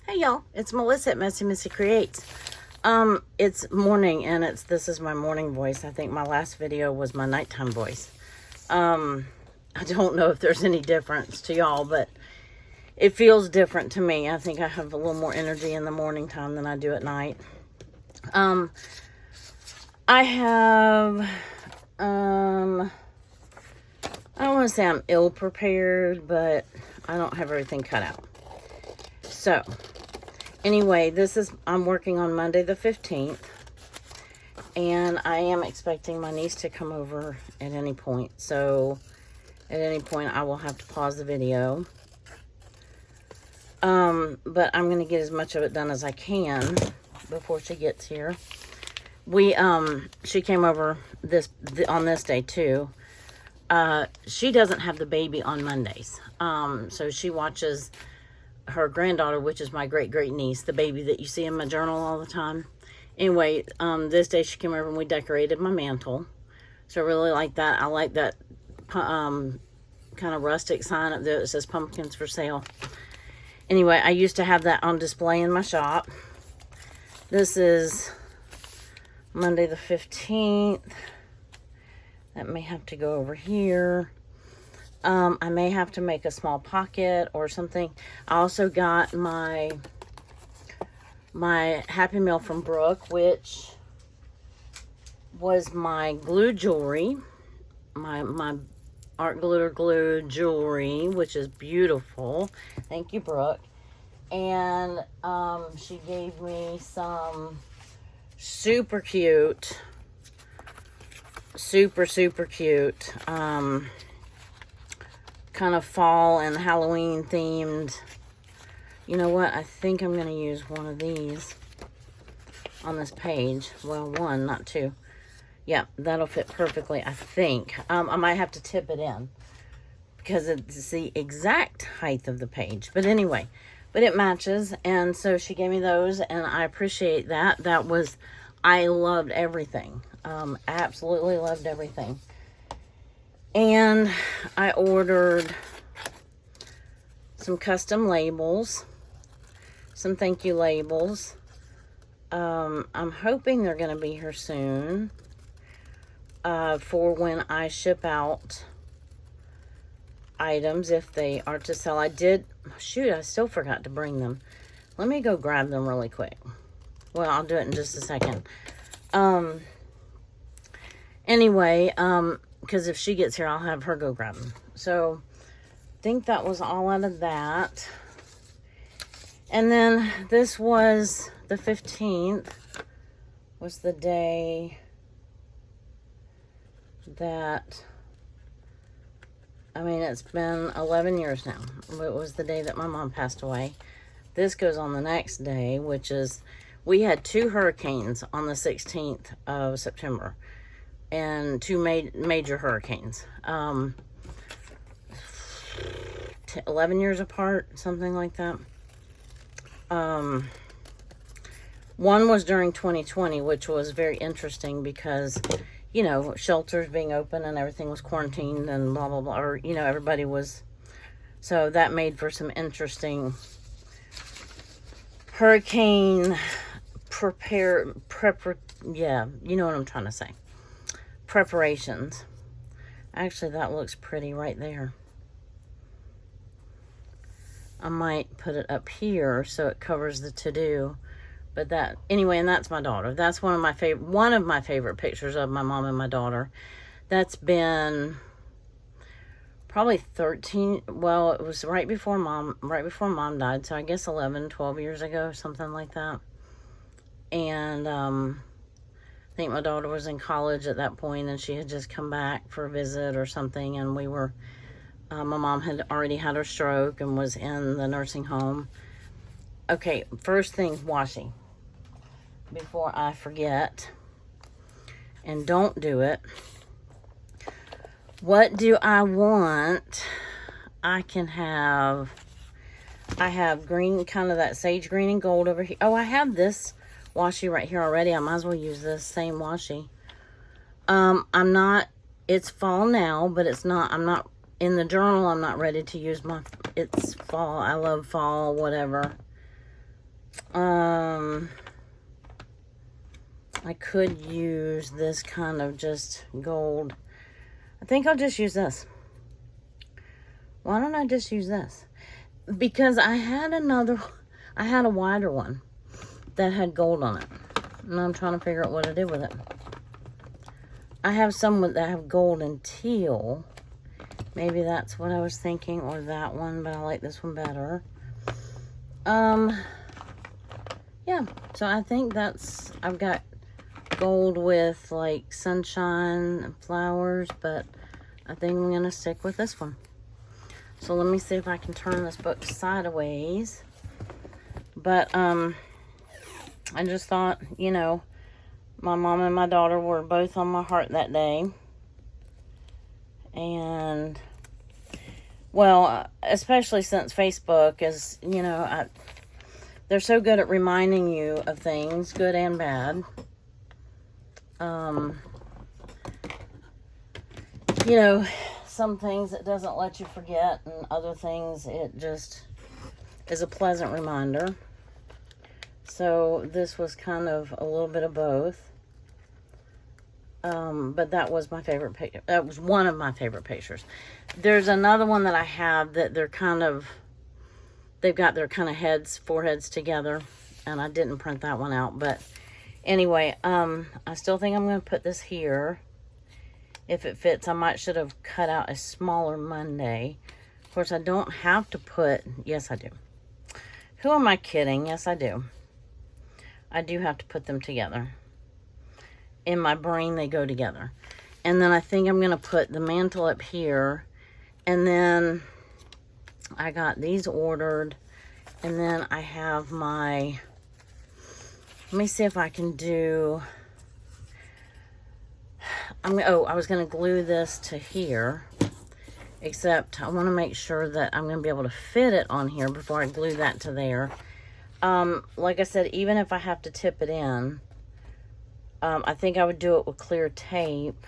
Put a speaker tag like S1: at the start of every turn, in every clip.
S1: Hey y'all, it's Melissa at Messy Missy Creates. It's morning and this is my morning voice. I think my last video was my nighttime voice. I don't know if there's any difference to y'all, but it feels different to me. I think I have a little more energy in the morning time than I do at night. I have, I don't want to say I'm ill prepared, but I don't have everything cut out. So, anyway, I'm working on Monday the 15th, and I am expecting my niece to come over at any point. So, at any point, I will have to pause the video. But I'm going to get as much of it done as I can before she gets here. She came over on this day too. She doesn't have the baby on Mondays. So she watches her granddaughter, which is my great niece, the baby that you see in my journal all the time. Anyway, this day she came over and we decorated my mantle. So I really like that. I like that kind of rustic sign up there that says pumpkins for sale. Anyway, I used to have that on display in my shop. This is Monday the 15th. That may have to go over here. I may have to make a small pocket or something. I also got my Happy Meal from Brooke, which was my glue jewelry. My art glitter glue jewelry, which is beautiful. Thank you, Brooke. And she gave me some super cute, super cute, kind of fall and Halloween themed. You know what? I think I'm going to use one of these on this page. Well, one, not two. Yeah, that'll fit perfectly, I think. I might have to tip it in because it's the exact height of the page. But anyway, but it matches. And so she gave me those, and I appreciate that. I loved everything. Absolutely loved everything. And I ordered some custom labels, some thank you labels. I'm hoping they're going to be here soon for when I ship out items, if they are to sell. I still forgot to bring them. Let me go grab them really quick. Well, I'll do it in just a second. Anyway, because if she gets here, I'll have her go grab them. So, I think that was all out of that. And then this was the 15th, was the day that, I mean, it's been 11 years now. It was the day that my mom passed away. This goes on the next day, which is, we had 2 hurricanes on the 16th of September. And 2 major hurricanes. 11 years apart, something like that. One was during 2020, which was very interesting because, you know, shelters being open and everything was quarantined and blah, blah, blah. Or, you know, everybody was. So that made for some interesting hurricane yeah, you know what I'm trying to say. Preparations. Actually, that looks pretty right there. I might put it up here so it covers the to-do. But that, anyway, and that's my daughter. That's one of my favorite pictures of my mom and my daughter. That's been probably 13, well, it was right before mom died, so I guess 11, 12 years ago, something like that. And I think my daughter was in college at that point, and she had just come back for a visit or something, and we were, my mom had already had her stroke and was in the nursing home. Okay, first thing, washi. Before I forget, and don't do it. What do I want? I have green, kind of that sage green and gold over here. Oh, I have this washi right here already. I might as well use this same washi. It's fall now, but I'm not, in the journal, I'm not ready to use it's fall. I love fall, whatever. I could use this kind of just gold. I think I'll just use this. Why don't I just use this? Because I had a wider one that had gold on it. And I'm trying to figure out what I did with it. I have some that have gold and teal. Maybe that's what I was thinking, or that one, but I like this one better. Yeah, so I think I've got gold with like sunshine and flowers, but I think I'm gonna stick with this one. So let me see if I can turn this book sideways. But I just thought, you know, my mom and my daughter were both on my heart that day. And, well, especially since Facebook is, you know, they're so good at reminding you of things, good and bad. You know, some things it doesn't let you forget, and other things it just is a pleasant reminder. So this was kind of a little bit of both. But that was my favorite picture. That was one of my favorite pictures. There's another one that I have that they've got their kind of foreheads together, and I didn't print that one out. But anyway, I still think I'm going to put this here. If it fits, I should have cut out a smaller Monday. Of course, I don't have to put, yes, I do. Who am I kidding? Yes, I do. I do have to put them together. In my brain, they go together. And then I think I'm going to put the mantle up here. And then I got these ordered. And then I have my, let me see if I can do, I was going to glue this to here. Except I want to make sure that I'm going to be able to fit it on here before I glue that to there. Like I said, even if I have to tip it in, I think I would do it with clear tape.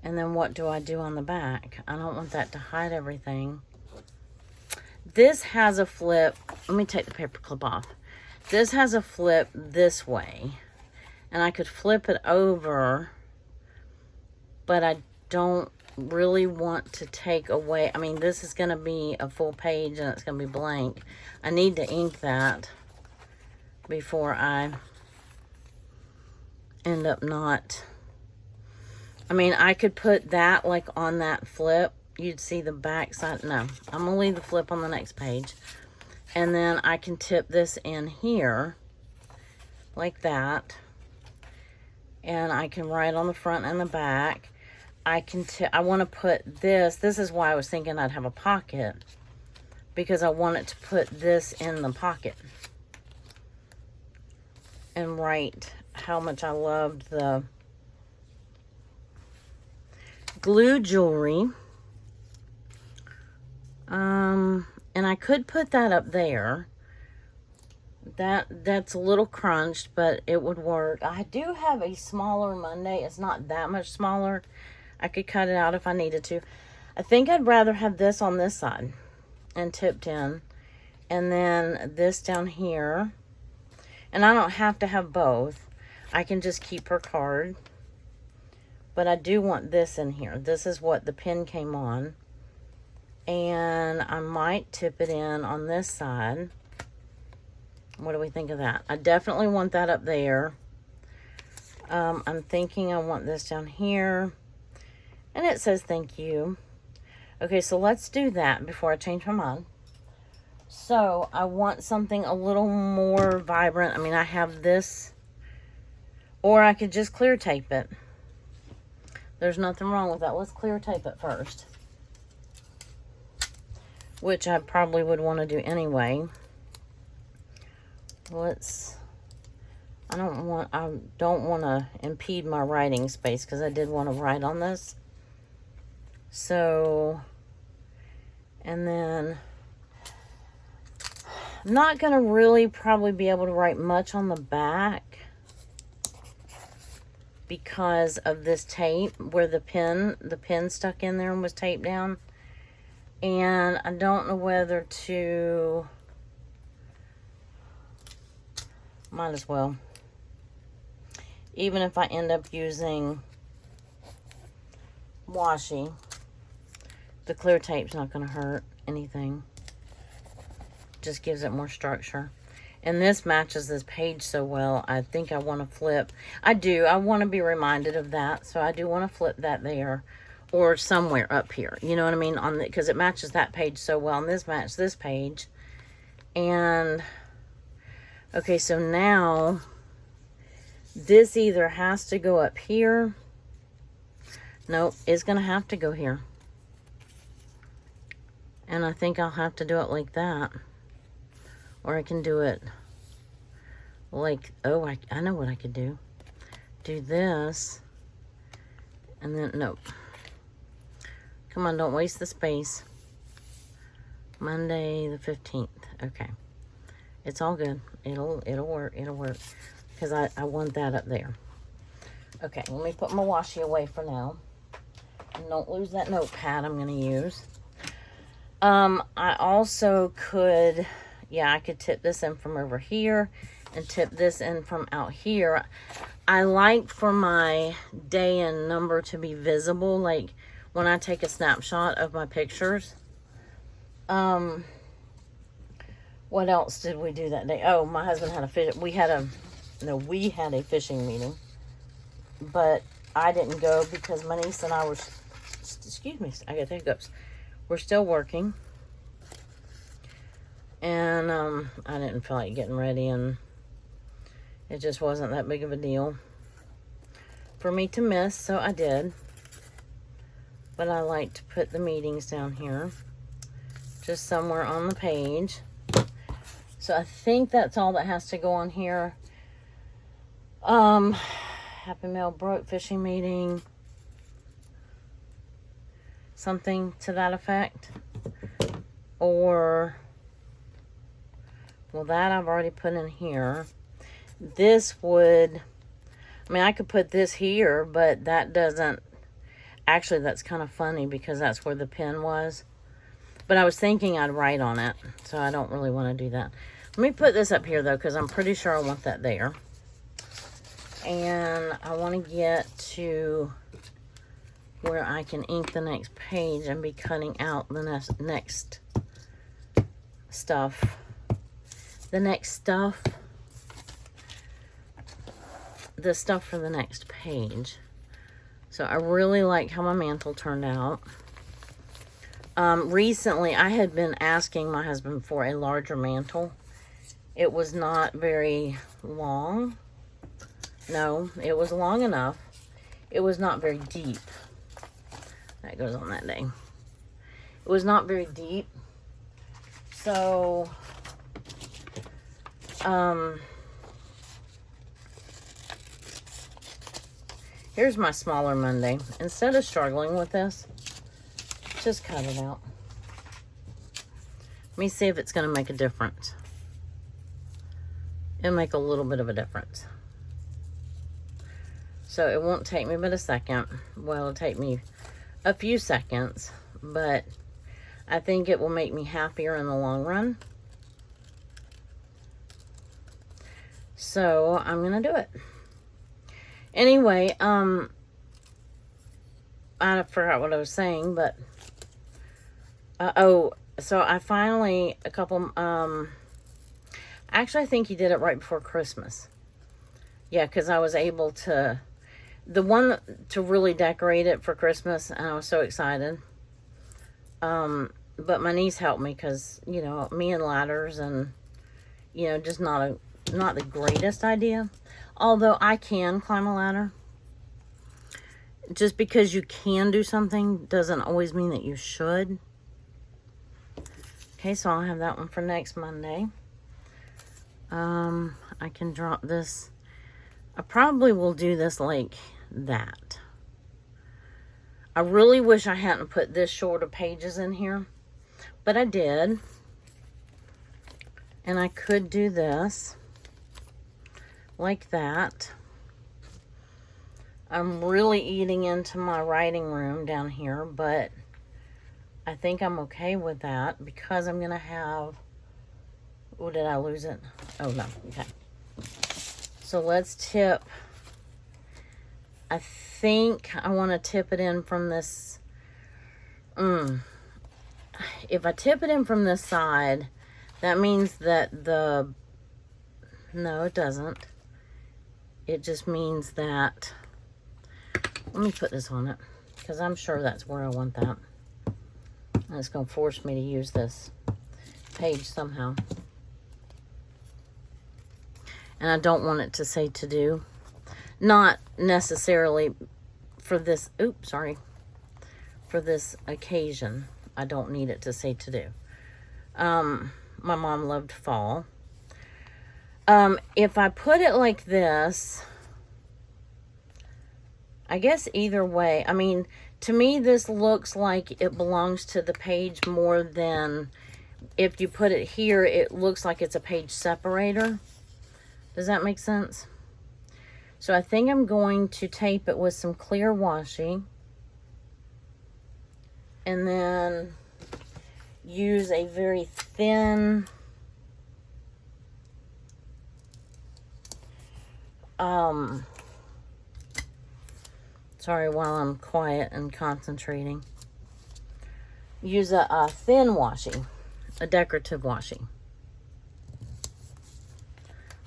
S1: And then what do I do on the back? I don't want that to hide everything. This has a flip. Let me take the paper clip off. This has a flip this way. And I could flip it over. But I don't really want to take away. I mean, this is going to be a full page and it's going to be blank. I need to ink that before I end up not. I mean, I could put that like on that flip. You'd see the back side. No, I'm going to leave the flip on the next page. And then I can tip this in here like that. And I can write on the front and the back. I want to put this. This is why I was thinking I'd have a pocket. Because I wanted to put this in the pocket. And write how much I loved the glue jewelry. And I could put that up there. That's a little crunched, but it would work. I do have a smaller Monday. It's not that much smaller. I could cut it out if I needed to. I think I'd rather have this on this side and tipped in. And then this down here. And I don't have to have both. I can just keep her card. But I do want this in here. This is what the pin came on. And I might tip it in on this side. What do we think of that? I definitely want that up there. I'm thinking I want this down here. And it says thank you. Okay, so let's do that before I change my mind. So I want something a little more vibrant. I mean, I have this. Or I could just clear tape it. There's nothing wrong with that. Let's clear tape it first. Which I probably would want to do anyway. I don't want to impede my writing space because I did want to write on this. So, and then I'm not going to really probably be able to write much on the back because of this tape where the pin stuck in there and was taped down. And I don't know whether to Might as well. Even if I end up using washi, the clear tape's not going to hurt anything. Just gives it more structure. And this matches this page so well, I think I want to flip. I do. I want to be reminded of that. So I do want to flip that there or somewhere up here. You know what I mean? Because it matches that page so well. And this matches this page. And, okay, so now this either has to go up here. Nope, it's going to have to go here. And I think I'll have to do it like that. Or I can do it like, oh, I know what I could do. Do this. And then, nope. Come on, don't waste the space. Monday the 15th. Okay. It's all good. It'll work. It'll work. Because I want that up there. Okay, let me put my washi away for now. And don't lose that notepad I'm going to use. I also could, yeah, I could tip this in from over here and tip this in from out here. I like for my day and number to be visible, like when I take a snapshot of my pictures. What else did we do that day? Oh, my husband had we had a fishing meeting, but I didn't go because my niece and I were, excuse me, I got hiccups. We're still working. And I didn't feel like getting ready, and it just wasn't that big of a deal for me to miss, so I did. But I like to put the meetings down here, just somewhere on the page. So I think that's all that has to go on here. Happy Mail Brooke fishing meeting. Something to that effect. Or, well, that I've already put in here. This would, I mean, I could put this here, but that doesn't, actually, that's kind of funny because that's where the pen was. But I was thinking I'd write on it, so I don't really want to do that. Let me put this up here, though, because I'm pretty sure I want that there. And I want to get to where I can ink the next page and be cutting out the next stuff. The next stuff. The stuff for the next page. So I really like how my mantle turned out. Recently, I had been asking my husband for a larger mantle. It was not very long. No, it was long enough. It was not very deep. That goes on that day. It was not very deep. So, here's my smaller Monday. Instead of struggling with this, just cut it out. Let me see if it's going to make a difference. It'll make a little bit of a difference. So it won't take me but a second. Well, it'll take me a few seconds, but I think it will make me happier in the long run. So I'm going to do it. Anyway, I forgot what I was saying, but so I finally, actually I think he did it right before Christmas. Yeah, because I was able to, the one to really decorate it for Christmas, and I was so excited. But my niece helped me because, you know, me and ladders and, you know, just not the greatest idea. Although I can climb a ladder. Just because you can do something doesn't always mean that you should. Okay, so I'll have that one for next Monday. I can drop this. I probably will do this like that. I really wish I hadn't put this shorter pages in here, but I did. And I could do this like that. I'm really eating into my writing room down here, but I think I'm okay with that because I'm going to have, oh, did I lose it? Oh, no. Okay. So let's tip. I think I want to tip it in from this. If I tip it in from this side, that means that the... No, it doesn't. It just means that... Let me put this on it, because I'm sure that's where I want that. And it's going to force me to use this page somehow. And I don't want it to say to do. Not necessarily for this, oops, sorry. For this occasion. I don't need it to say to do. My mom loved fall. If I put it like this, I guess either way, I mean, to me this looks like it belongs to the page more than if you put it here, it looks like it's a page separator. Does that make sense? So I think I'm going to tape it with some clear washi. And then use a very thin sorry, while I'm quiet and concentrating. Use a thin washi, a decorative washi.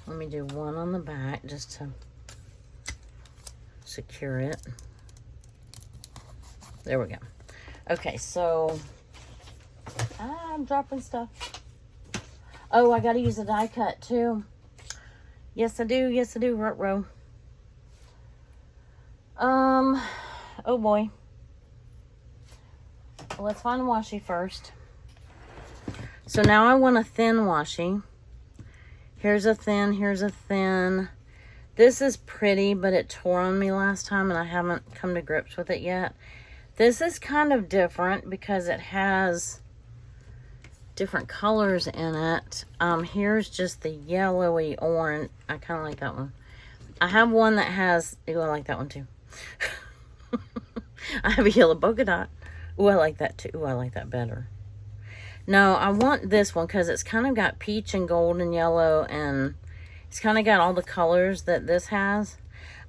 S1: Let me do one on the back just to secure it. There we go. Okay, so I'm dropping stuff. Oh, I gotta use a die cut too. Yes, I do. Yes, I do. Ruh-roh. Oh boy. Well, let's find washi first. So now I want a thin washi. Here's a thin, here's a thin. This is pretty, but it tore on me last time and I haven't come to grips with it yet. This is kind of different because it has different colors in it. Here's just the yellowy orange. I kind of like that one. I have one that has, ooh, I like that one too. I have a yellow polka dot. Ooh, I like that too. Ooh, I like that better. No, I want this one because it's kind of got peach and gold and yellow, and it's kind of got all the colors that this has.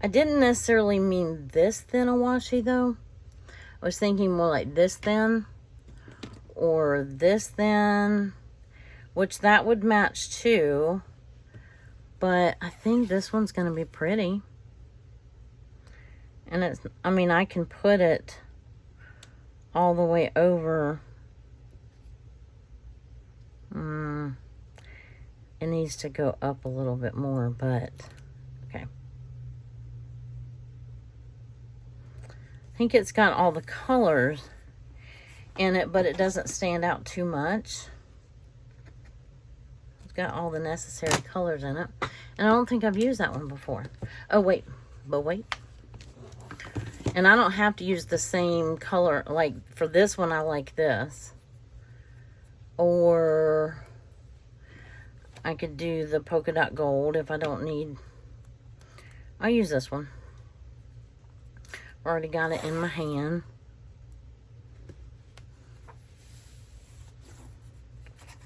S1: I didn't necessarily mean this thin a washi though. I was thinking more like this thin or this thin, which that would match too. But I think this one's going to be pretty. And it's, I mean, I can put it all the way over. It needs to go up a little bit more, but okay. I think it's got all the colors in it, but it doesn't stand out too much. It's got all the necessary colors in it. And I don't think I've used that one before. Oh, wait. But wait. And I don't have to use the same color. Like, for this one, I like this. Or I could do the polka dot gold if I don't need. I'll use this one. Already got it in my hand.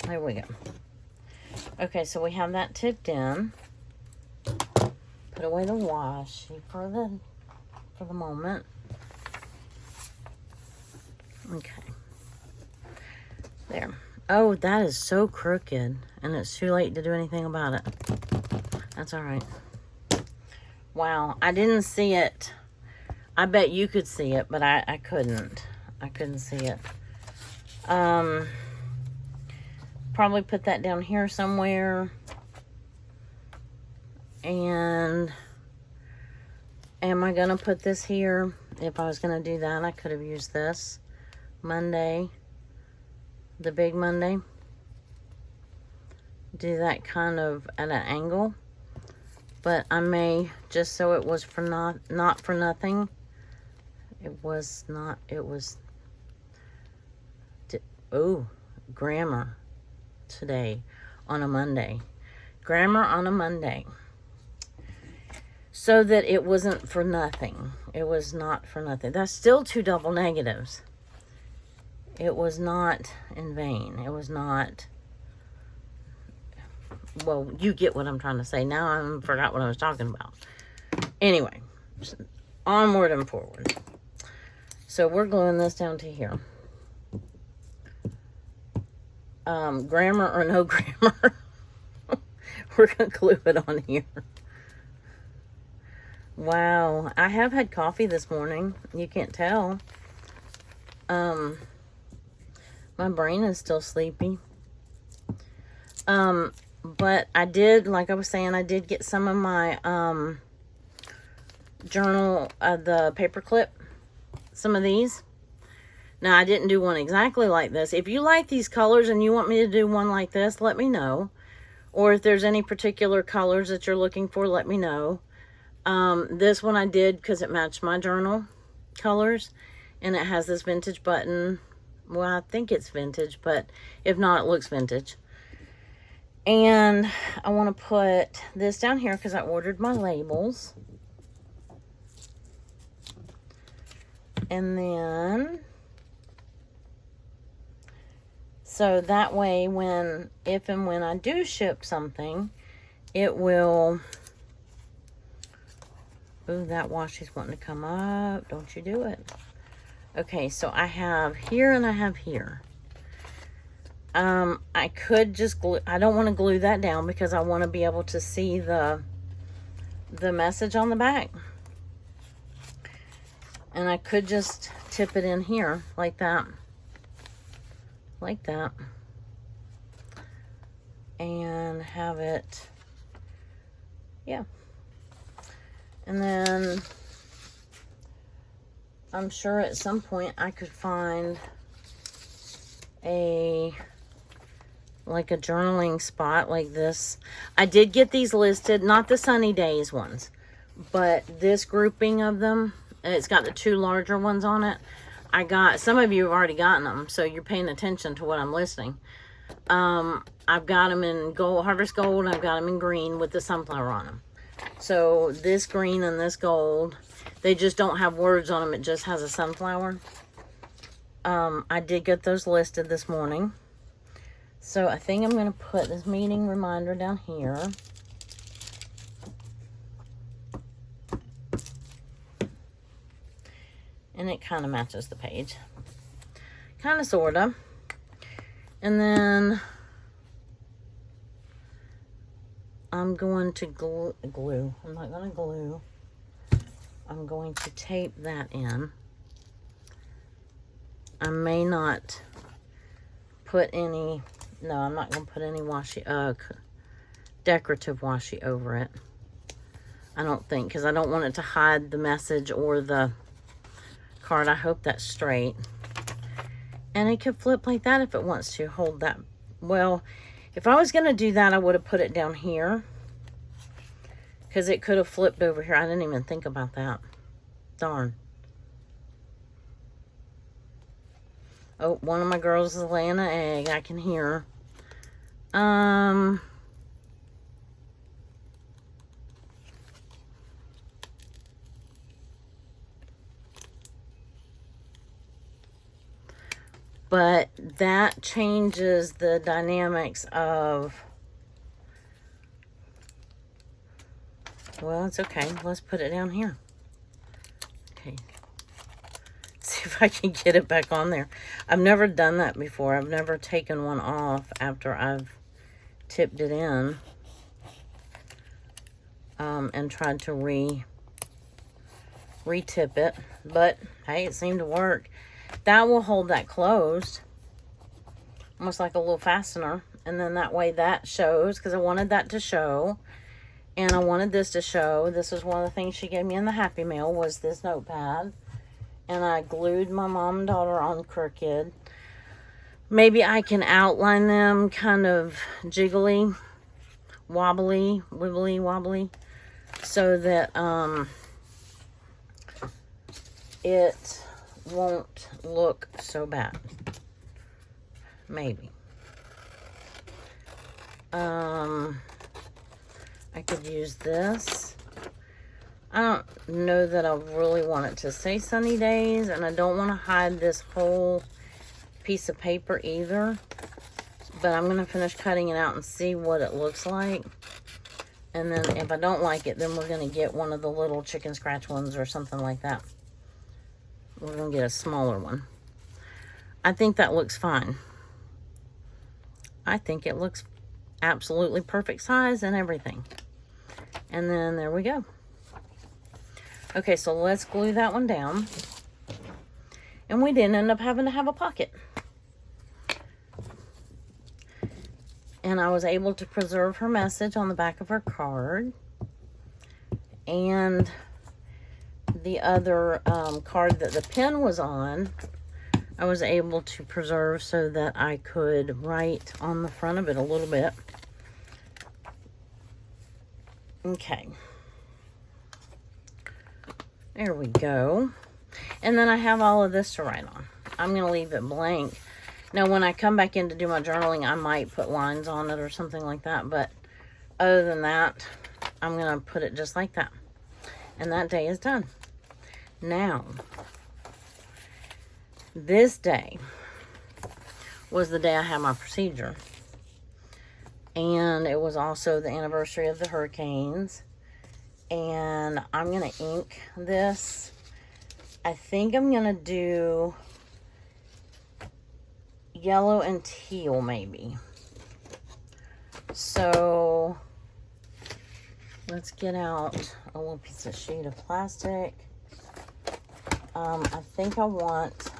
S1: There we go. Okay, so we have that tipped in. Put away the washi for the moment. Okay. There. Oh, that is so crooked, and it's too late to do anything about it. That's all right. Wow, I didn't see it. I bet you could see it, but I couldn't. I couldn't see it. Probably put that down here somewhere. And am I gonna put this here? If I was gonna do that, I could have used this Monday, the big Monday. Do that kind of at an angle, but I may, just so it was for not for nothing. It was not. It was. Oh, grammar today on a Monday. Grammar on a Monday. So that it wasn't for nothing. It was not for nothing. That's still 2 double negatives. It was not in vain. It was not. well, you get what I'm trying to say. Now I forgot what I was talking about. Anyway, onward and forward. So we're gluing this down to here. Grammar or no grammar, we're going to glue it on here. Wow, I have had coffee this morning. You can't tell. My brain is still sleepy. But I did, like I was saying, I did get some of my journal, the paper clip, some of these. Now, I didn't do one exactly like this. If you like these colors and you want me to do one like this, let me know. Or if there's any particular colors that you're looking for, let me know. This one I did because it matched my journal colors. And it has this vintage button. Well, I think it's vintage, but if not, it looks vintage. And I want to put this down here because I ordered my labels. And then, so that way if and when I do ship something, it will, ooh, that washi's wanting to come up. Don't you do it. Okay, so I have here and I have here. I could just glue, I don't want to glue that down because I want to be able to see the message on the back. And I could just tip it in here like that. Like that. And have it, yeah. And then I'm sure at some point I could find like a journaling spot like this. I did get these listed, not the sunny days ones, but this grouping of them. It's got the 2 larger ones on it. I got, some of you have already gotten them, so you're paying attention to what I'm listing. I've got them in gold, harvest gold, and I've got them in green with the sunflower on them. So this green and this gold, they just don't have words on them. It just has a sunflower. I did get those listed this morning. So I think I'm going to put this meeting reminder down here. And it kind of matches the page. Kind of, sort of. And then I'm going to glue. I'm not going to glue. I'm going to tape that in. I may not put any, no, I'm not going to put any washi, decorative washi over it. I don't think, because I don't want it to hide the message or the card. I hope that's straight. And it could flip like that if it wants to. Hold that. Well, if I was going to do that, I would have put it down here. Because it could have flipped over here. I didn't even think about that. Darn. Oh, one of my girls is laying an egg. I can hear her. But that changes the dynamics of, well, it's okay. Let's put it down here. Okay. See if I can get it back on there. I've never done that before. I've never taken one off after I've tipped it in. And tried to re-tip it. But, hey, it seemed to work. That will hold that closed. Almost like a little fastener. And then that way that shows. Because I wanted that to show. And I wanted this to show. This was one of the things she gave me in the Happy Mail. Was this notepad. And I glued my mom and daughter on crooked. Maybe I can outline them kind of jiggly. Wobbly. Wibbly wobbly. So that it won't look so bad. Maybe. I could use this. I don't know that I really want it to say sunny days, and I don't want to hide this whole piece of paper either. But I'm going to finish cutting it out and see what it looks like. And then if I don't like it, then we're going to get one of the little chicken scratch ones or something like that. We're going to get a smaller one. I think that looks fine. I think it looks absolutely perfect size and everything. And then there we go. Okay, so let's glue that one down. And we didn't end up having to have a pocket. And I was able to preserve her message on the back of her card. And the other card that the pen was on, I was able to preserve so that I could write on the front of it a little bit. Okay. There we go. And then I have all of this to write on. I'm going to leave it blank. Now, when I come back in to do my journaling, I might put lines on it or something like that. But other than that, I'm going to put it just like that. And that day is done. Now, this day was the day I had my procedure. And it was also the anniversary of the hurricanes. And I'm going to ink this. I think I'm going to do yellow and teal maybe. So let's get out a little piece of sheet of plastic. I think I want,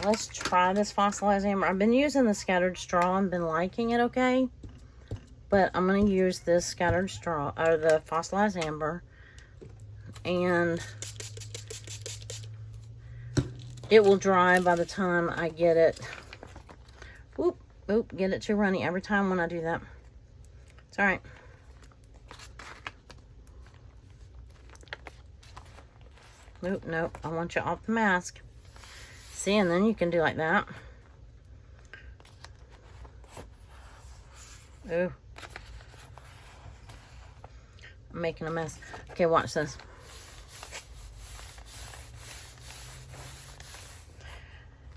S1: let's try this fossilized amber. I've been using the scattered straw and been liking it okay. But I'm going to use this scattered straw, or the fossilized amber. And it will dry by the time I get it. Whoop, whoop, get it too runny every time when I do that. It's all right. Nope, nope, I want you off the mask. See, and then you can do like that. Ooh. I'm making a mess. Okay, watch this.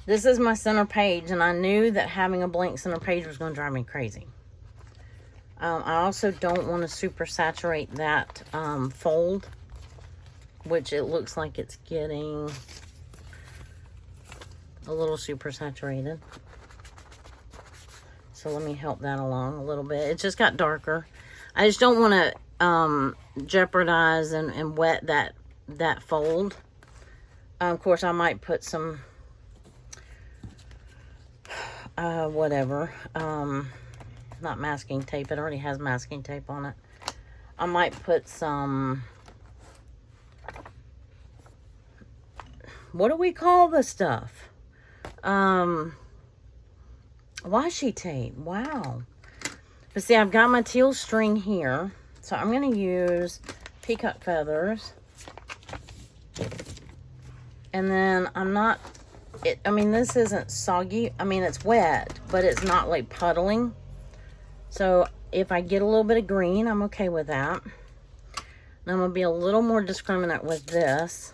S1: This is my center page, and I knew that having a blank center page was going to drive me crazy. I also don't want to super saturate that fold, which it looks like it's getting a little super saturated. So let me help that along a little bit. It just got darker. I just don't want to jeopardize and wet that fold. Of course, I might put some whatever, not masking tape. It already has masking tape on it. I might put some, what do we call the stuff? Washi tape. Wow. But see, I've got my teal string here, so I'm going to use peacock feathers. And then I'm not, I mean, this isn't soggy. I mean, it's wet, but it's not like puddling. So if I get a little bit of green, I'm okay with that. And I'm going to be a little more discriminate with this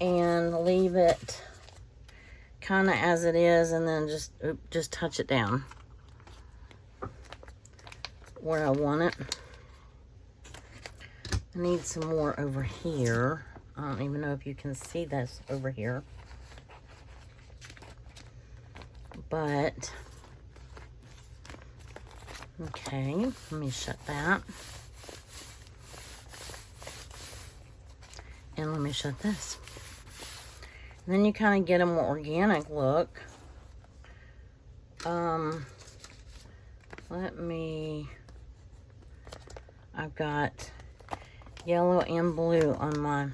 S1: and leave it kind of as it is, and then just touch it down where I want it. I need some more over here. I don't even know if you can see this over here. But, okay, let me shut that. And let me shut this. And then you kind of get a more organic look. I've got yellow and blue on my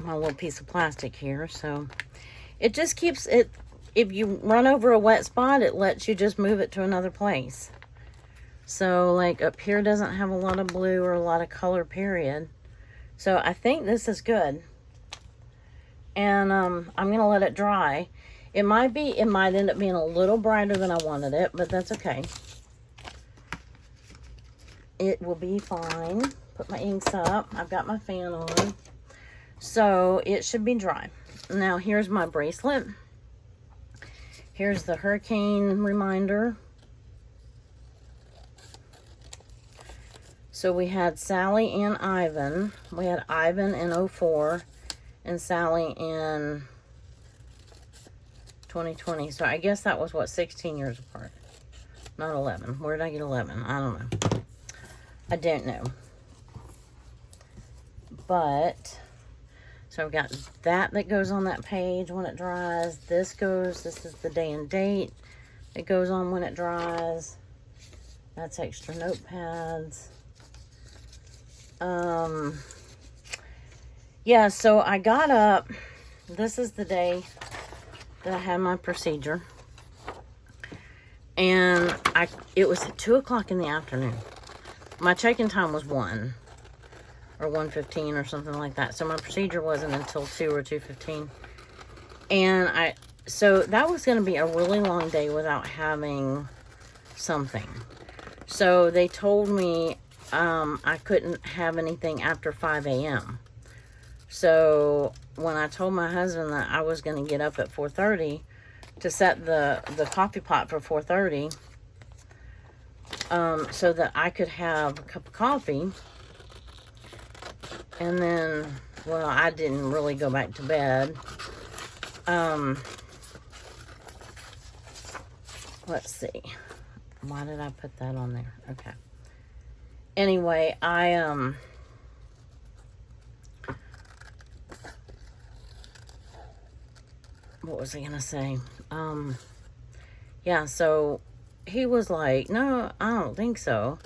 S1: little piece of plastic here. So it just keeps it, if you run over a wet spot, it lets you just move it to another place. So like up here doesn't have a lot of blue or a lot of color, period. So I think this is good. And I'm going to let it dry. It might end up being a little brighter than I wanted it, but that's okay. It will be fine. Put my inks up. I've got my fan on. So it should be dry. now here's my bracelet. Here's the hurricane reminder. So we had Sally and Ivan. We had Ivan in 04 and Sally in 2020. So I guess that was, what, 16 years apart. Not 11. Where did I get 11? I don't know. I don't know. But, so I've got that goes on that page when it dries. This is the day and date. It goes on when it dries. That's extra notepads. Yeah, so I got up. This is the day that I had my procedure. And it was at 2 o'clock in the afternoon. My check-in time was 1 or 1:15 or something like that. So my procedure wasn't until 2 or 2:15. And so that was going to be a really long day without having something. So they told me I couldn't have anything after 5 a.m. So when I told my husband that I was going to get up at 4:30 to set the coffee pot for 4:30, so that I could have a cup of coffee, and then, well, I didn't really go back to bed. Let's see. Why did I put that on there? Okay. Anyway, what was I gonna say? Yeah, so he was like, no, I don't think so.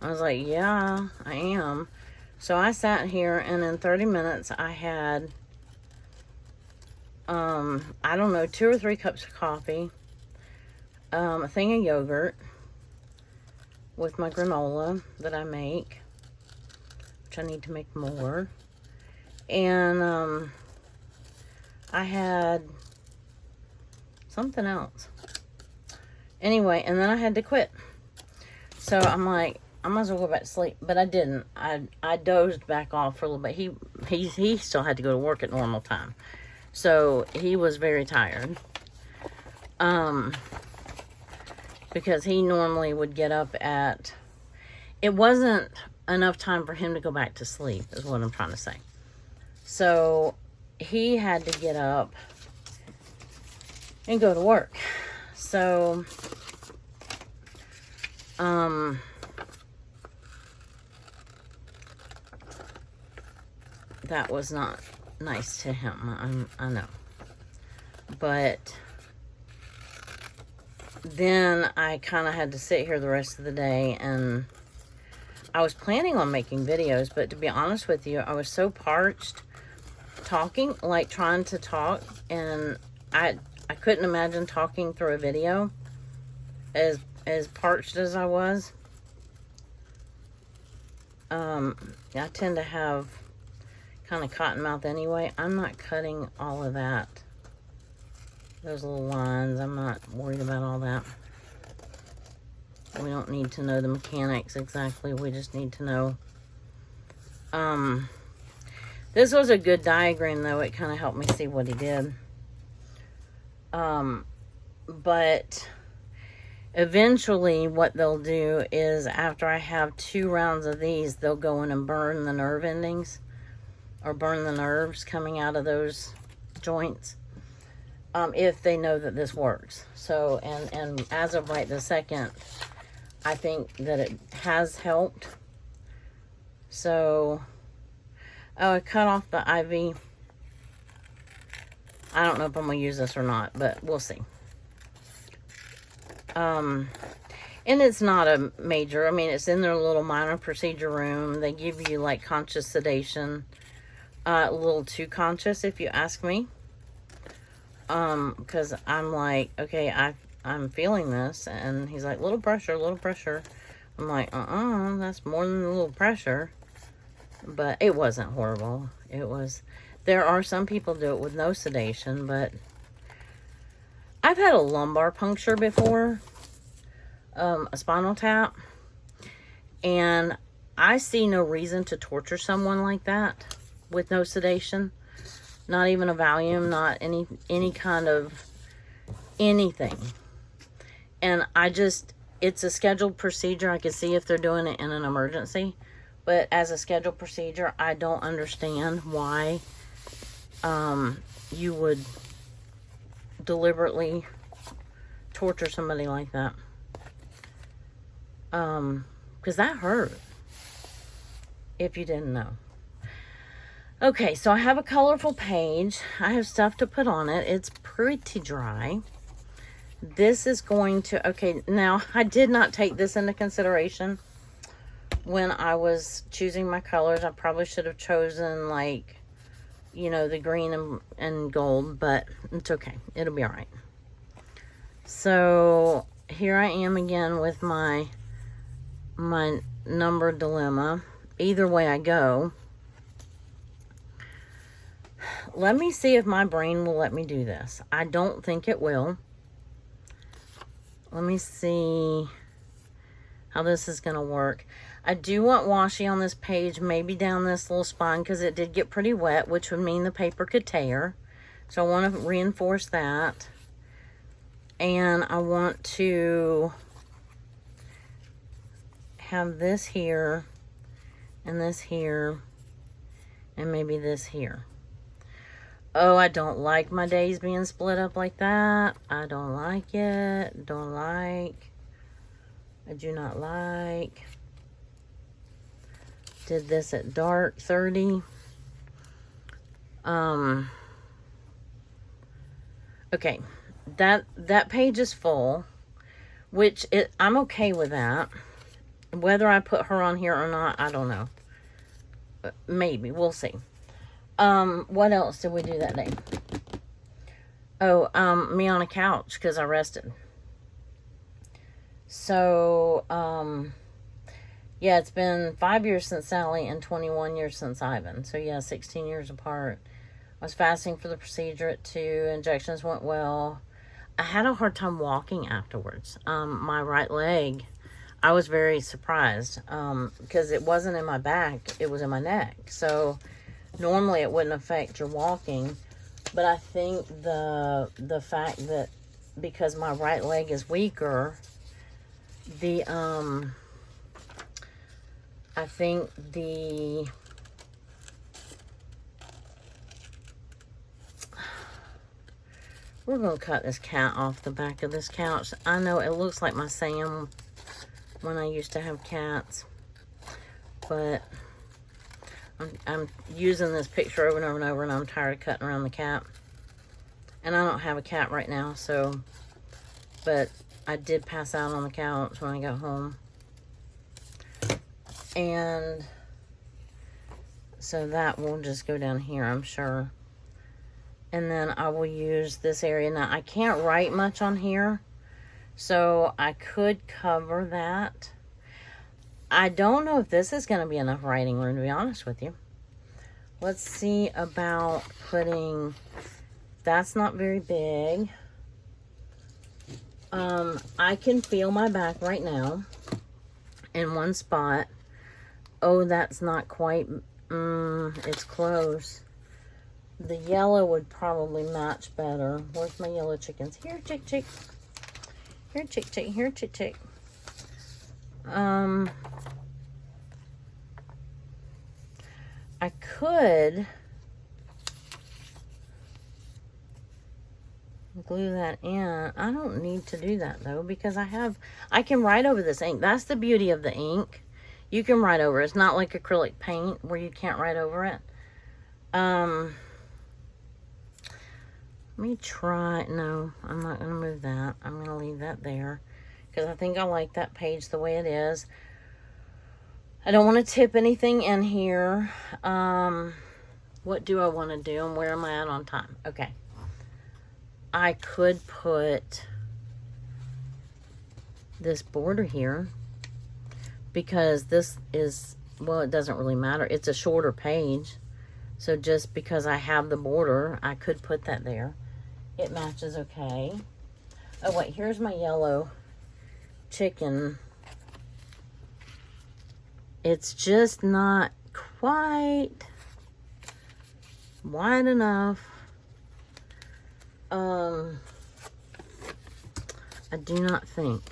S1: I was like, yeah, I am. So I sat here, and in 30 minutes, I had, I don't know, 2 or 3 cups of coffee, a thing of yogurt with my granola that I make, which I need to make more. And, I had something else. Anyway, and then I had to quit. So I'm like, I might as well go back to sleep. But I didn't. I dozed back off for a little bit. He still had to go to work at normal time. So he was very tired. Because he normally would get up at... It wasn't enough time for him to go back to sleep, is what I'm trying to say. So he had to get up and go to work. So, that was not nice to him. I know. But then I kind of had to sit here the rest of the day, and I was planning on making videos, but to be honest with you, I was so parched talking, like trying to talk, and I couldn't imagine talking through a video as parched as I was. I tend to have kind of cotton mouth anyway. I'm not cutting all of that. Those little lines, I'm not worried about all that. We don't need to know the mechanics exactly. We just need to know. This was a good diagram, though. It kind of helped me see what he did. But eventually what they'll do is, after I have 2 rounds of these, they'll go in and burn the nerve endings, or burn the nerves coming out of those joints, if they know that this works. So, and as of right this second, I think that it has helped. So, oh, I cut off the IV. I don't know if I'm going to use this or not, but we'll see. And it's not a major, I mean, it's in their little minor procedure room. They give you, like, conscious sedation. A little too conscious, if you ask me. Because I'm like, okay, I'm feeling this. And he's like, little pressure, little pressure. I'm like, that's more than a little pressure. But it wasn't horrible. It was... There are some people do it with no sedation, but I've had a lumbar puncture before, a spinal tap, and I see no reason to torture someone like that with no sedation. Not even a volume, not any kind of anything. And it's a scheduled procedure. I can see if they're doing it in an emergency. But as a scheduled procedure, I don't understand why you would deliberately torture somebody like that. Because that hurt. If you didn't know. Okay, so I have a colorful page. I have stuff to put on it. It's pretty dry. This is going to, okay, now I did not take this into consideration when I was choosing my colors. I probably should have chosen, like, you know, the green and gold, but it's okay. It'll be all right. So here I am again with my number dilemma. Either way I go. Let me see if my brain will let me do this. I don't think it will. Let me see how this is going to work. I do want washi on this page, maybe down this little spine, because it did get pretty wet, which would mean the paper could tear. So I want to reinforce that. And I want to have this here, and this here, and maybe this here. Oh, I don't like my days being split up like that. I don't like it. Don't like. I do not like. Did this at dark 30. Okay. That page is full, which I'm okay with that. Whether I put her on here or not, I don't know. Maybe. We'll see. What else did we do that day? Oh, me on a couch because I rested. So, yeah, it's been 5 years since Sally and 21 years since Ivan. So, yeah, 16 years apart. I was fasting for the procedure at 2. Injections went well. I had a hard time walking afterwards. My right leg, I was very surprised because it wasn't in my back. It was in my neck. So, normally it wouldn't affect your walking, but I think the fact that because my right leg is weaker, I think we're going to cut this cat off the back of this couch. I know it looks like my Sam when I used to have cats, but I'm using this picture over and over and over, and I'm tired of cutting around the cat. And I don't have a cat right now, so, but I did pass out on the couch when I got home. And so that will just go down here, I'm sure. And then I will use this area. Now, I can't write much on here, so I could cover that. I don't know if this is going to be enough writing room, to be honest with you. Let's see about putting, that's not very big. I can feel my back right now in one spot. Oh, that's not quite, it's close. The yellow would probably match better. Where's my yellow chickens? Here, chick, chick. Here, chick, chick. Here, chick, chick. I could glue that in. I don't need to do that though, because I can write over this ink. That's the beauty of the ink. You can write over it. It's not like acrylic paint where you can't write over it. Let me try. No, I'm not going to move that. I'm going to leave that there because I think I like that page the way it is. I don't want to tip anything in here. What do I want to do and where am I at on time? Okay. I could put this border here because this is, well, it doesn't really matter. It's a shorter page. So just because I have the border, I could put that there. It matches okay. Oh, wait, here's my yellow chicken. It's just not quite wide enough. I do not think.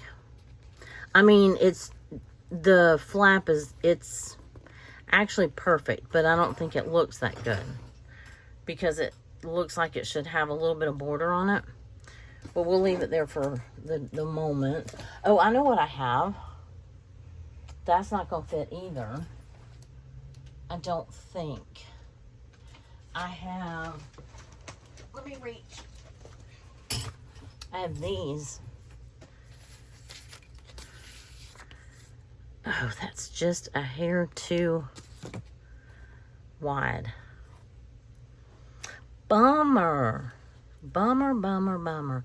S1: I mean, the flap it's actually perfect, but I don't think it looks that good because it looks like it should have a little bit of border on it. But we'll leave it there for the moment. Oh, I know what I have. That's not going to fit either. I don't think. I have, let me reach. I have these. Oh, that's just a hair too wide. Bummer. Bummer, bummer, bummer.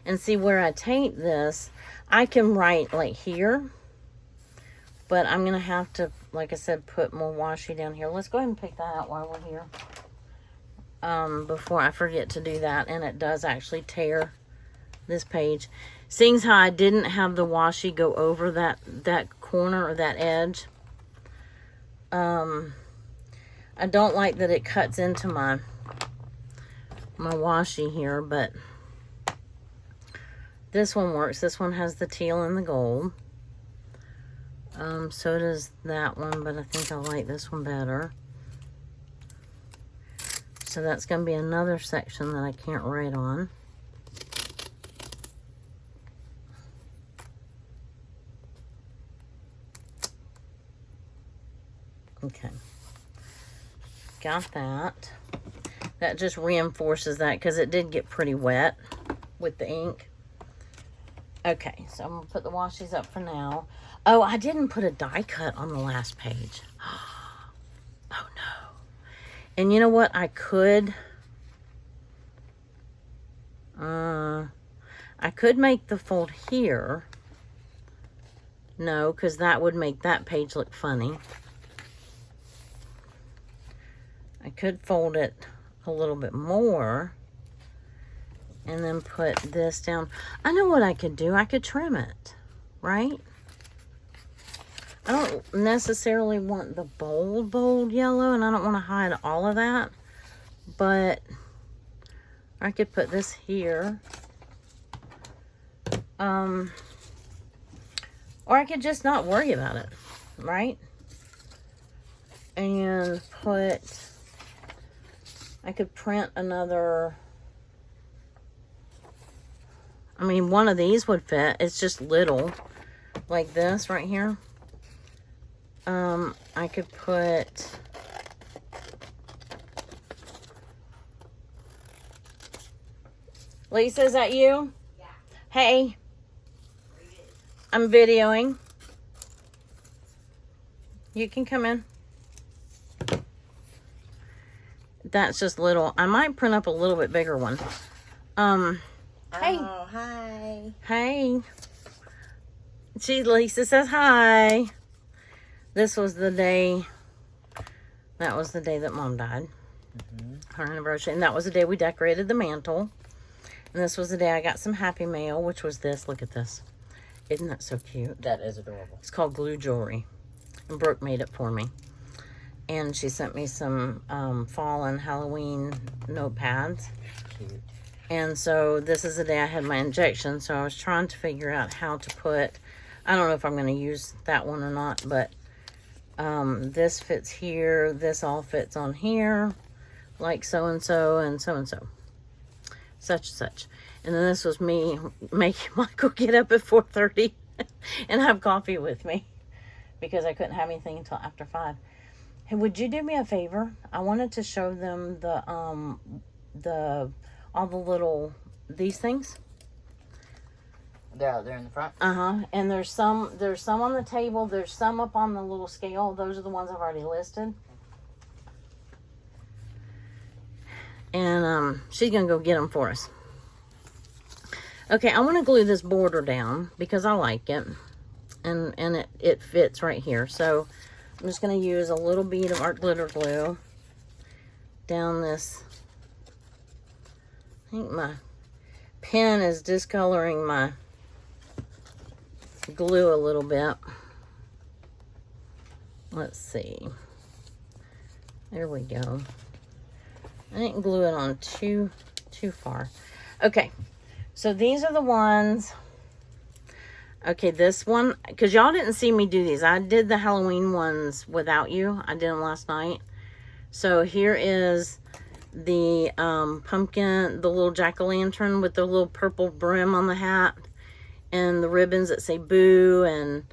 S1: And see where I tape this, I can write like here, but I'm going to have to, like I said, put more washi down here. Let's go ahead and pick that out while we're here. Before I forget to do that. And it does actually tear this page. Seeing how I didn't have the washi go over that corner or that edge. I don't like that it cuts into my washi here, but this one works. This one has the teal and the gold. So does that one, but I think I like this one better. So that's going to be another section that I can't write on. Okay. Got that. That just reinforces that because it did get pretty wet with the ink. Okay, so I'm going to put the washies up for now. Oh, I didn't put a die cut on the last page. Oh, no. And you know what? I could make the fold here. No, because that would make that page look funny. I could fold it a little bit more and then put this down. I know what I could do. I could trim it, right? I don't necessarily want the bold yellow, and I don't want to hide all of that, but I could put this here. Or I could just not worry about it, right? And I could print another, I mean, one of these would fit. It's just little, like this right here. I could put, Lisa, is that you? Yeah. Hey. I'm videoing. You can come in. That's just little. I might print up a little bit bigger one. Hey.
S2: Oh, hi.
S1: Hey. Lisa says hi. This was the day, that was the day that Mom died. Her anniversary. And that was the day we decorated the mantle. And this was the day I got some happy mail, which was this. Look at this. Isn't that so cute?
S2: That is adorable.
S1: It's called glue jewelry. And Brooke made it for me. And she sent me some fall and Halloween notepads.
S2: Cute.
S1: And so this is the day I had my injection. So I was trying to figure out how to put, I don't know if I'm going to use that one or not, but this fits here. This all fits on here. Like so-and-so and so-and-so. Such and such. And then this was me making Michael get up at 4:30 and have coffee with me. Because I couldn't have anything until after 5. Hey, would you do me a favor? I wanted to show them all the little, these things.
S2: They're out there in the front?
S1: Uh-huh. And there's some on the table. There's some up on the little scale. Those are the ones I've already listed. And she's going to go get them for us. Okay, I want to glue this border down because I like it. And it fits right here. So I'm just going to use a little bead of art glitter glue down this. I think my pen is discoloring my glue a little bit. Let's see. There we go. I didn't glue it on too far. Okay, so these are the ones. Okay, this one, because y'all didn't see me do these. I did the Halloween ones without you. I did them last night. So here is the pumpkin, the little jack-o'-lantern with the little purple brim on the hat. And the ribbons that say boo, and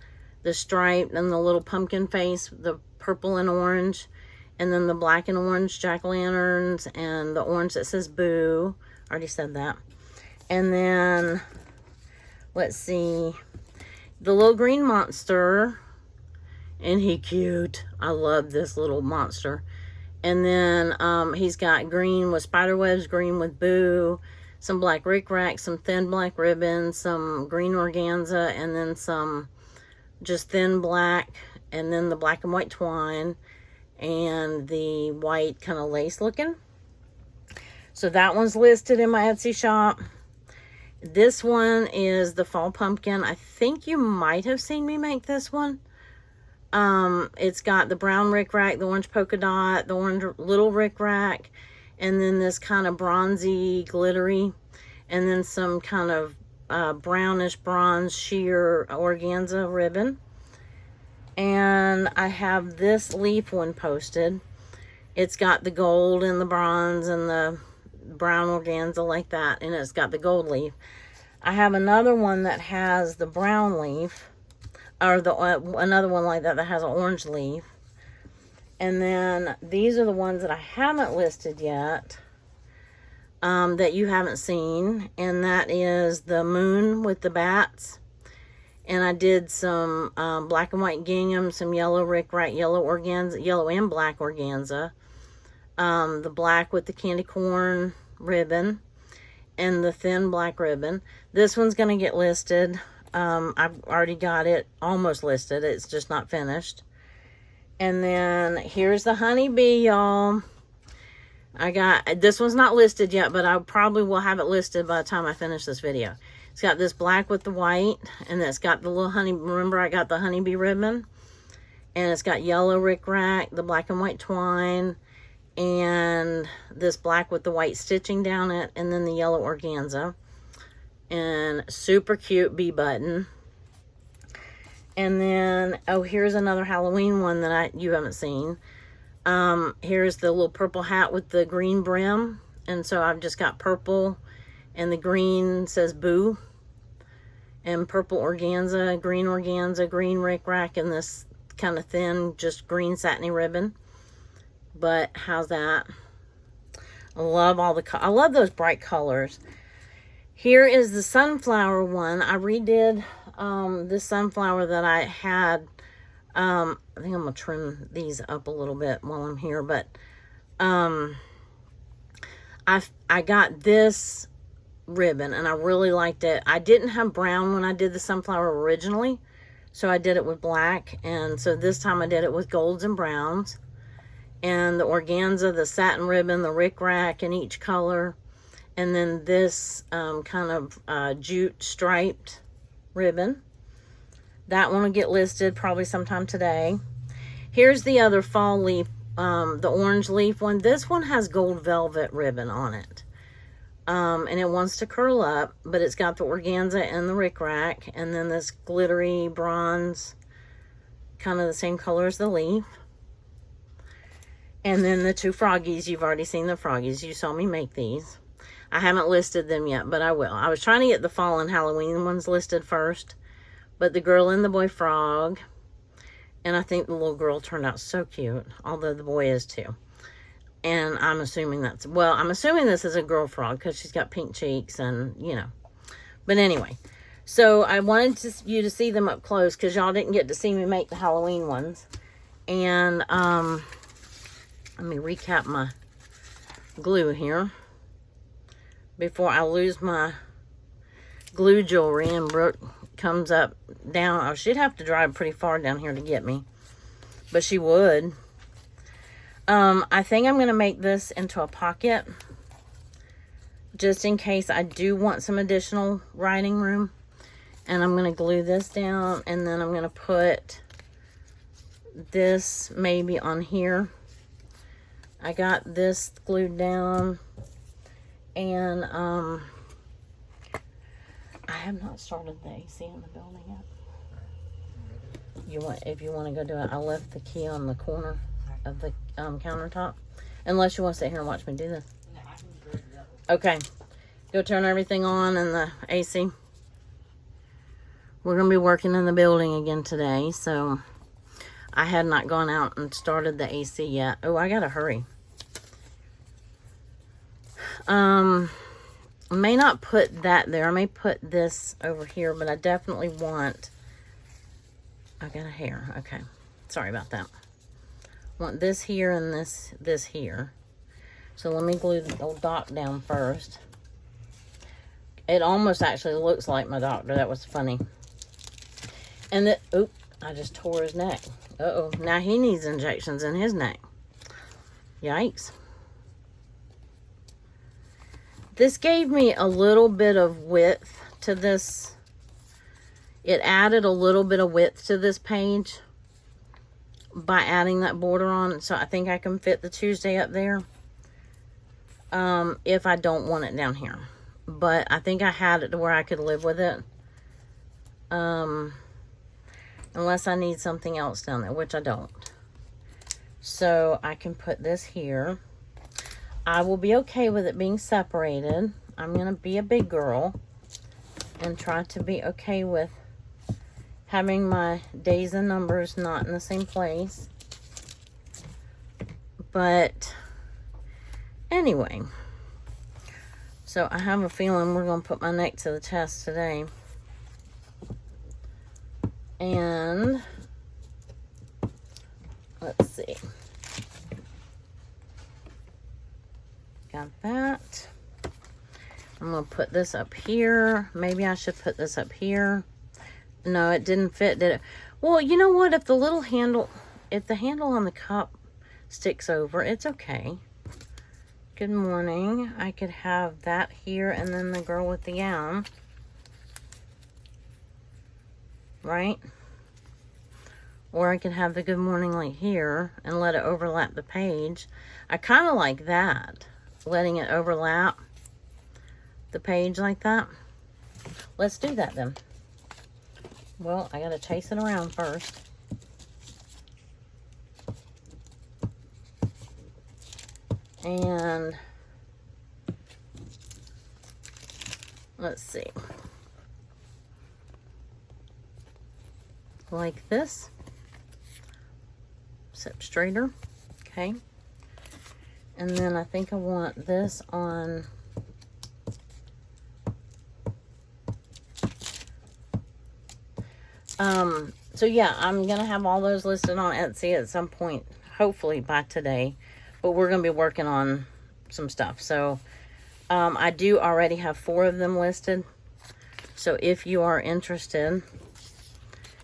S1: the stripe, and the little pumpkin face, the purple and orange. And then the black and orange jack-o'-lanterns, and the orange that says boo. Already said that. And then, let's see, the little green monster. And he cute. I love this little monster. And then he's got green with spider webs, green with boo, some black rickrack, some thin black ribbon, some green organza, and then some just thin black, and then the black and white twine, and the white kind of lace looking. So that one's listed in my Etsy shop. This one is the fall pumpkin. I think you might have seen me make this one. It's got the brown rickrack, the orange polka dot, the orange little rickrack, and then this kind of bronzy, glittery, and then some kind of brownish bronze sheer organza ribbon. And I have this leaf one posted. It's got the gold and the bronze and the brown organza like that, and it's got the gold leaf. I have another one that has the brown leaf, or the another one like that has an orange leaf. And then these are the ones that I haven't listed yet, that you haven't seen, and that is the moon with the bats. And I did some black and white gingham, some yellow rickrack, yellow organza, yellow and black organza, the black with the candy corn ribbon, and the thin black ribbon. This one's going to get listed. I've already got it almost listed. It's just not finished. And then here's the honeybee, y'all. I got, this one's not listed yet, but I probably will have it listed by the time I finish this video. It's got this black with the white, and it's got the little honey, remember I got the honeybee ribbon? And it's got yellow rickrack, the black and white twine, and this black with the white stitching down it, and then the yellow organza. And super cute bee button. And then, oh, here's another Halloween one that you haven't seen. Here's the little purple hat with the green brim. And so I've just got purple, and the green says boo. And purple organza, green rickrack, and this kind of thin, just green satiny ribbon. But how's that? I love I love those bright colors. Here is the sunflower one. I redid this sunflower that I had. I think I'm going to trim these up a little bit while I'm here. But I got this ribbon, and I really liked it. I didn't have brown when I did the sunflower originally, so I did it with black. And so this time I did it with golds and browns. And the organza, the satin ribbon, the rickrack in each color. And then this kind of jute striped ribbon. That one will get listed probably sometime today. Here's the other fall leaf, the orange leaf one. This one has gold velvet ribbon on it. And it wants to curl up, but it's got the organza and the rickrack. And then this glittery bronze, kind of the same color as the leaf. And then the two froggies. You've already seen the froggies. You saw me make these. I haven't listed them yet, but I will. I was trying to get the fall and Halloween ones listed first. But the girl and the boy frog. And I think the little girl turned out so cute. Although the boy is too. And I'm assuming that's... Well, I'm assuming this is a girl frog. Because she's got pink cheeks and, you know. But anyway. So I wanted you to see them up close. Because y'all didn't get to see me make the Halloween ones. And, let me recap my glue here before I lose my glue jewelry and Brooke comes up down. Oh, she'd have to drive pretty far down here to get me, but she would. I think I'm going to make this into a pocket just in case I do want some additional writing room. And I'm going to glue this down, and then I'm going to put this maybe on here. I got this glued down, and I have not started the AC in the building yet. If you want to go do it, I left the key on the corner of the countertop. Unless you want to sit here and watch me do this.
S2: No, I can do it.
S1: Okay. Go turn everything on in the AC. We're going to be working in the building again today, so I had not gone out and started the AC yet. Oh, I got to hurry. I may not put that there. I may put this over here, but I definitely want... I got a hair. Okay. Sorry about that. Want this here and this here. So let me glue the old dock down first. It almost actually looks like my doctor. That was funny. And then, oop, I just tore his neck. Uh-oh. Now he needs injections in his neck. Yikes. This gave me a little bit of width to this. It added a little bit of width to this page by adding that border on. So I think I can fit the Tuesday up there. If I don't want it down here. But I think I had it to where I could live with it. Unless I need something else down there, which I don't. So I can put this here. I will be okay with it being separated. I'm going to be a big girl and try to be okay with having my days and numbers not in the same place. But anyway, so I have a feeling we're going to put my neck to the test today. And let's see. Got that. I'm going to put this up here. Maybe I should put this up here. No, it didn't fit, did it? Well, you know what? If the little handle, if the handle on the cup sticks over, it's okay. Good morning. I could have that here and then the girl with the gown. Right? Or I could have the good morning like here and let it overlap the page. I kind of like that. Letting it overlap the page like that. Let's do that then. Well, I gotta chase it around first. And let's see. Like this. Sit straighter. Okay. And then I think I want this on so yeah, I'm gonna have all those listed on Etsy at some point, hopefully by today, but we're gonna be working on some stuff. So I do already have 4 of them listed, so if you are interested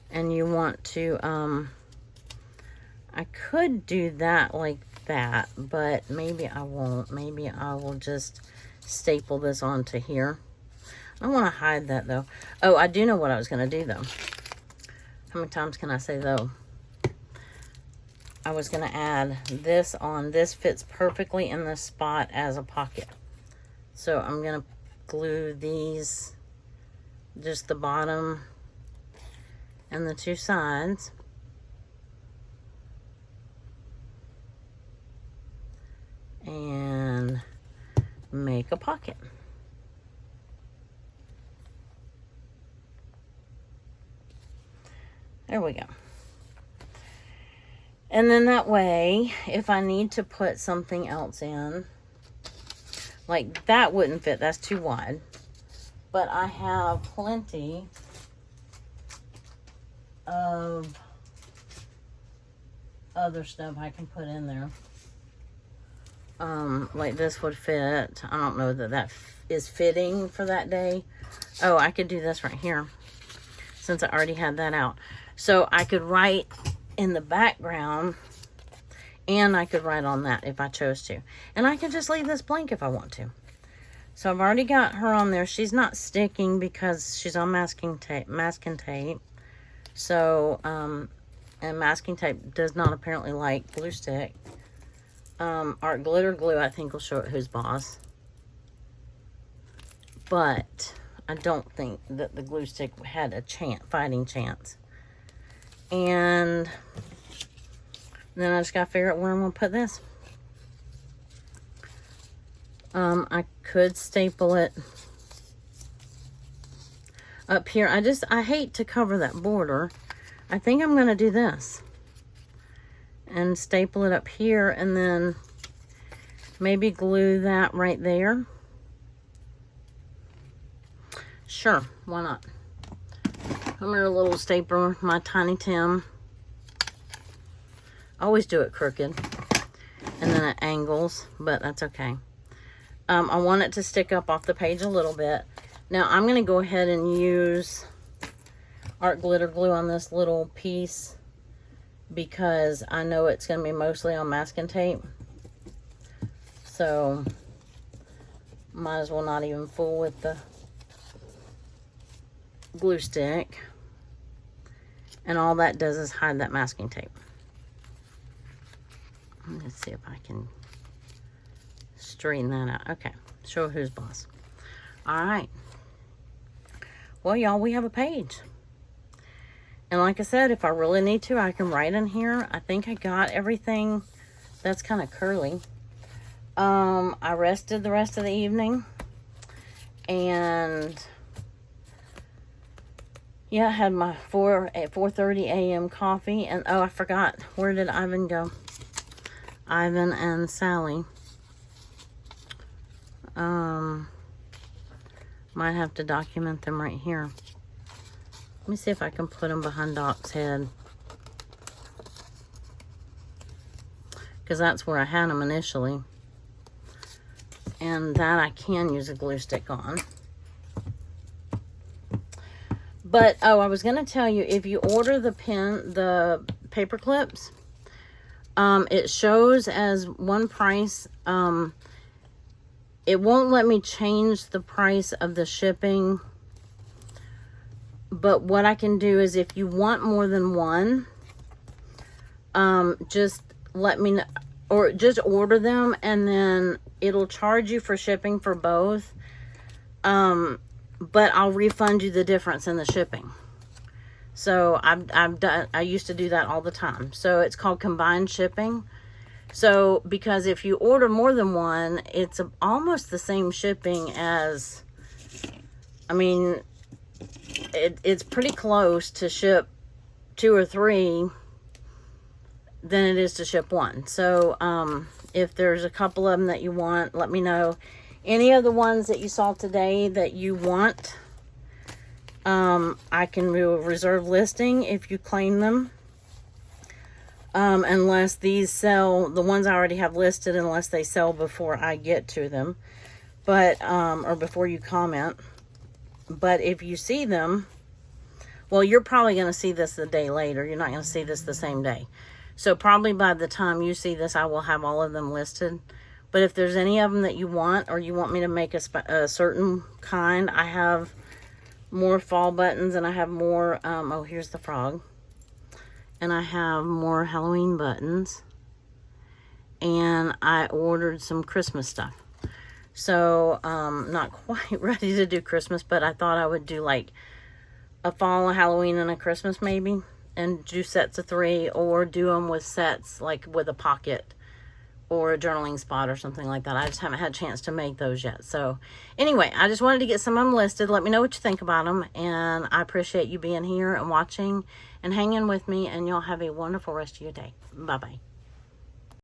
S1: and you want to I could do that like that, but maybe I won't. Maybe I will just staple this onto here. I don't want to hide that though. Oh, I do know what I was going to do though. How many times can I say though? I was going to add this on. This fits perfectly in this spot as a pocket. So I'm going to glue these, just the bottom and the 2 sides. And make a pocket. There we go. And then that way, if I need to put something else in, like that wouldn't fit, that's too wide. But I have plenty of other stuff I can put in there. Like this would fit. I don't know that is fitting for that day. Oh, I could do this right here since I already had that out. So I could write in the background and I could write on that if I chose to. And I could just leave this blank if I want to. So I've already got her on there. She's not sticking because she's on masking tape. So, and masking tape does not apparently like glue stick. Art Glitter Glue, I think, will show it who's boss. But I don't think that the glue stick had a fighting chance. And then I just gotta figure out where I'm gonna put this. I could staple it up here. I hate to cover that border. I think I'm gonna do this and staple it up here, and then maybe glue that right there. Sure, why not? Come here, little stapler, my Tiny Tim. I always do it crooked and then at angles, but that's okay. I want it to stick up off the page a little bit. Now I'm going to go ahead and use Art Glitter Glue on this little piece because I know it's going to be mostly on masking tape. So might as well not even fool with the glue stick. And all that does is hide that masking tape. Let's see if I can straighten that out. Okay, show who's boss. All right. Well, y'all, we have a page. And like I said, if I really need to, I can write in here. I think I got everything that's kind of curly. I rested the rest of the evening. And yeah, I had my 4:30 a.m. coffee. And oh, I forgot. Where did Ivan go? Ivan and Sally. Might have to document them right here. Let me see if I can put them behind Doc's head. Because that's where I had them initially. And that I can use a glue stick on. But, oh, I was going to tell you, if you order the paper clips, it shows as one price. It won't let me change the price of the shipping. But what I can do is if you want more than one, just let me know, or just order them and then it'll charge you for shipping for both. But I'll refund you the difference in the shipping. So I used to do that all the time. So it's called combined shipping. So because if you order more than one, it's almost the same shipping as, I mean, it's pretty close to ship 2 or 3 than it is to ship 1. So if there's a couple of them that you want, let me know. Any of the ones that you saw today that you want, I can do a reserve listing if you claim them. Unless these sell, the ones I already have listed, unless they sell before I get to them. But, or before you comment. But if you see them, well, you're probably going to see this the day later. You're not going to see this the same day. So probably by the time you see this, I will have all of them listed. But if there's any of them that you want, or you want me to make a certain kind, I have more fall buttons, and I have more, oh, here's the frog. And I have more Halloween buttons. And I ordered some Christmas stuff. So, not quite ready to do Christmas, but I thought I would do like a fall, a Halloween, and a Christmas maybe. And do sets of 3, or do them with sets, like with a pocket or a journaling spot or something like that. I just haven't had a chance to make those yet. So, anyway, I just wanted to get some of them listed. Let me know what you think about them. And I appreciate you being here and watching and hanging with me. And y'all have a wonderful rest of your day. Bye-bye.